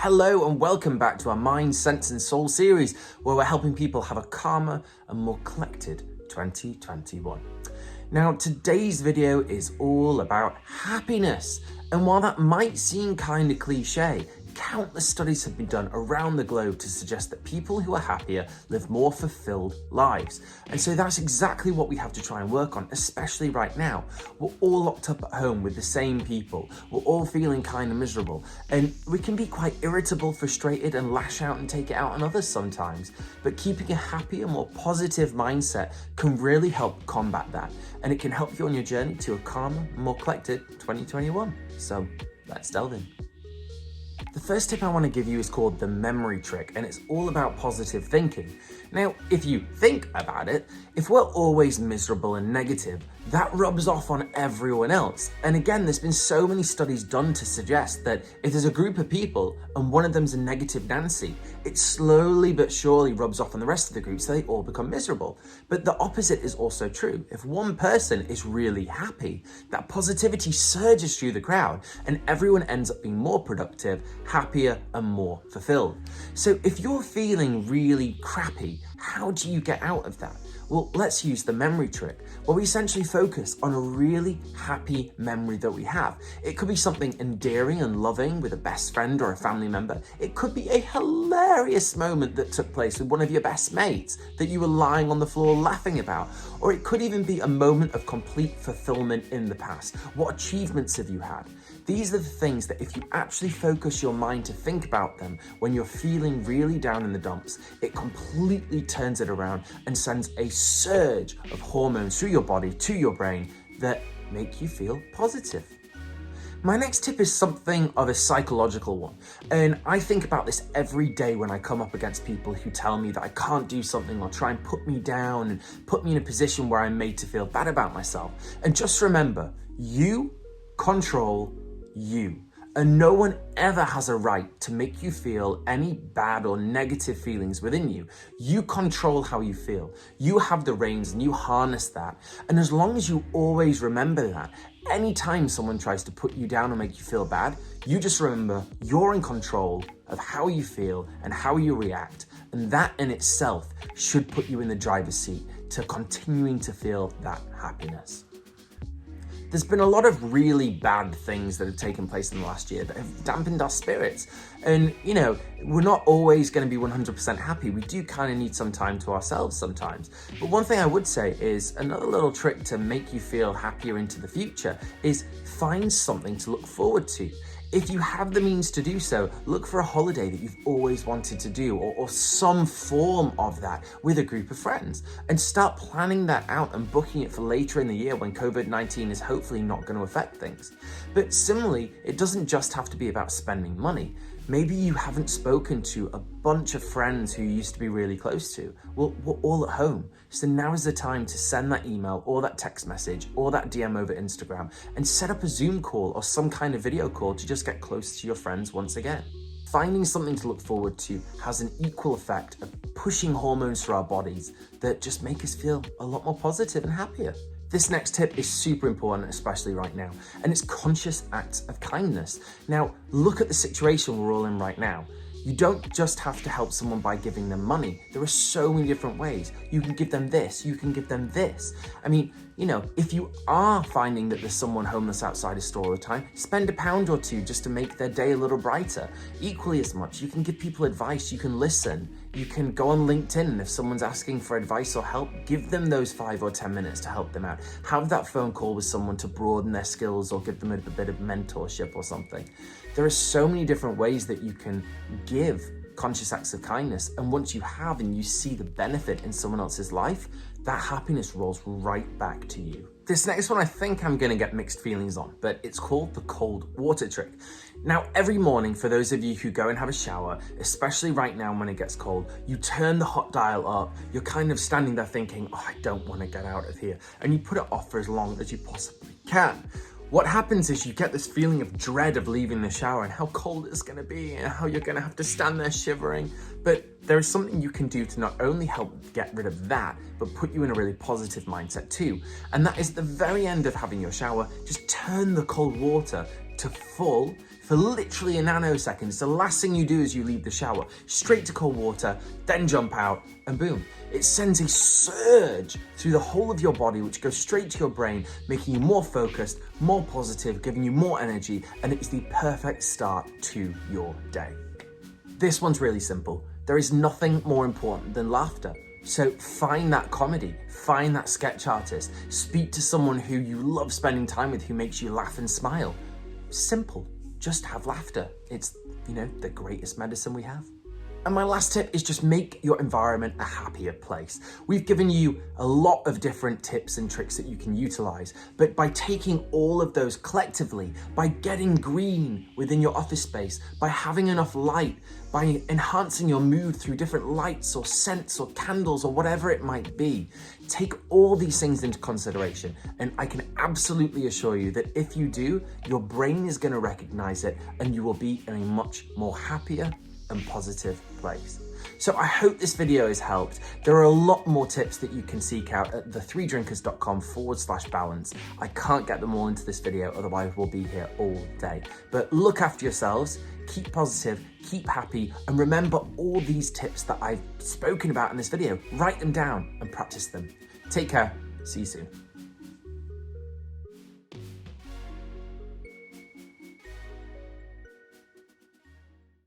Hello and welcome back to our Mind, Sense and Soul series, where we're helping people have a calmer and more collected 2021. Now, today's video is all about happiness. And while that might seem kind of cliche, countless studies have been done around the globe to suggest that people who are happier live more fulfilled lives. And so that's exactly what we have to try and work on, especially right now. We're all locked up at home with the same people. We're all feeling kind of miserable. And we can be quite irritable, frustrated, and lash out and take it out on others sometimes. But keeping a happier, more positive mindset can really help combat that. And it can help you on your journey to a calmer, more collected 2021. So let's delve in. The first tip I want to give you is called the memory trick, and it's all about positive thinking. Now, if you think about it, if we're always miserable and negative, that rubs off on everyone else. And again, there's been so many studies done to suggest that if there's a group of people and one of them's a negative Nancy, it slowly but surely rubs off on the rest of the group so they all become miserable. But the opposite is also true. If one person is really happy, that positivity surges through the crowd and everyone ends up being more productive, happier, and more fulfilled. So if you're feeling really crappy, how do you get out of that? Well, let's use the memory trick, where we essentially focus on a really happy memory that we have. It could be something endearing and loving with a best friend or a family member. It could be a hilarious moment that took place with one of your best mates that you were lying on the floor laughing about. Or it could even be a moment of complete fulfillment in the past. What achievements have you had? These are the things that if you actually focus your mind to think about them when you're feeling really down in the dumps, it completely turns it around and sends a surge of hormones through your body to your brain that make you feel positive. My next tip is something of a psychological one, and I think about this every day when I come up against people who tell me that I can't do something or try and put me down and put me in a position where I'm made to feel bad about myself. And just remember, you control you. And no one ever has a right to make you feel any bad or negative feelings within you. You control how you feel. You have the reins and you harness that. And as long as you always remember that, anytime someone tries to put you down or make you feel bad, you just remember you're in control of how you feel and how you react. And that in itself should put you in the driver's seat to continuing to feel that happiness. There's been a lot of really bad things that have taken place in the last year that have dampened our spirits. And, we're not always going to be 100% happy. We do kind of need some time to ourselves sometimes. But one thing I would say is another little trick to make you feel happier into the future is find something to look forward to. If you have the means to do so, look for a holiday that you've always wanted to do or some form of that with a group of friends and start planning that out and booking it for later in the year when COVID-19 is hopefully not going to affect things. But similarly, it doesn't just have to be about spending money. Maybe you haven't spoken to a bunch of friends who you used to be really close to. Well, we're all at home. So now is the time to send that email or that text message or that DM over Instagram and set up a Zoom call or some kind of video call to just get close to your friends once again. Finding something to look forward to has an equal effect of pushing hormones through our bodies that just make us feel a lot more positive and happier. This next tip is super important, especially right now, and it's conscious acts of kindness. Now, look at the situation we're all in right now. You don't just have to help someone by giving them money. There are so many different ways. You can give them this, you can give them this. I mean, if you are finding that there's someone homeless outside a store all the time, spend £1 or £2 just to make their day a little brighter. Equally as much, you can give people advice, you can listen, you can go on LinkedIn, and if someone's asking for advice or help, give them those 5 or 10 minutes to help them out. Have that phone call with someone to broaden their skills or give them a bit of mentorship or something. There are so many different ways that you can give conscious acts of kindness, and once you have and you see the benefit in someone else's life, that happiness rolls right back to you. This next one I think I'm going to get mixed feelings on, but it's called the cold water trick. Now, every morning, for those of you who go and have a shower, especially right now when it gets cold, you turn the hot dial up, you're kind of standing there thinking, I don't want to get out of here, and you put it off for as long as you possibly can. What happens is you get this feeling of dread of leaving the shower and how cold it's going to be and how you're going to have to stand there shivering. But there is something you can do to not only help get rid of that, but put you in a really positive mindset too. And that is at the very end of having your shower, just turn the cold water to full for literally a nanosecond. It's the last thing you do as you leave the shower. Straight to cold water, then jump out, and boom. It sends a surge through the whole of your body, which goes straight to your brain, making you more focused, more positive, giving you more energy, and it's the perfect start to your day. This one's really simple. There is nothing more important than laughter. So find that comedy, find that sketch artist, speak to someone who you love spending time with, who makes you laugh and smile. Simple, just have laughter. It's, the greatest medicine we have. And my last tip is just make your environment a happier place. We've given you a lot of different tips and tricks that you can utilize, but by taking all of those collectively, by getting green within your office space, by having enough light, by enhancing your mood through different lights or scents or candles or whatever it might be, take all these things into consideration. And I can absolutely assure you that if you do, your brain is going to recognize it and you will be in a much more happier and positive place. So I hope this video has helped. There are a lot more tips that you can seek out at the3drinkers.com/balance. I can't get them all into this video, otherwise we'll be here all day. But look after yourselves, keep positive, keep happy, and remember all these tips that I've spoken about in this video. Write them down and practice them. Take care. See you soon.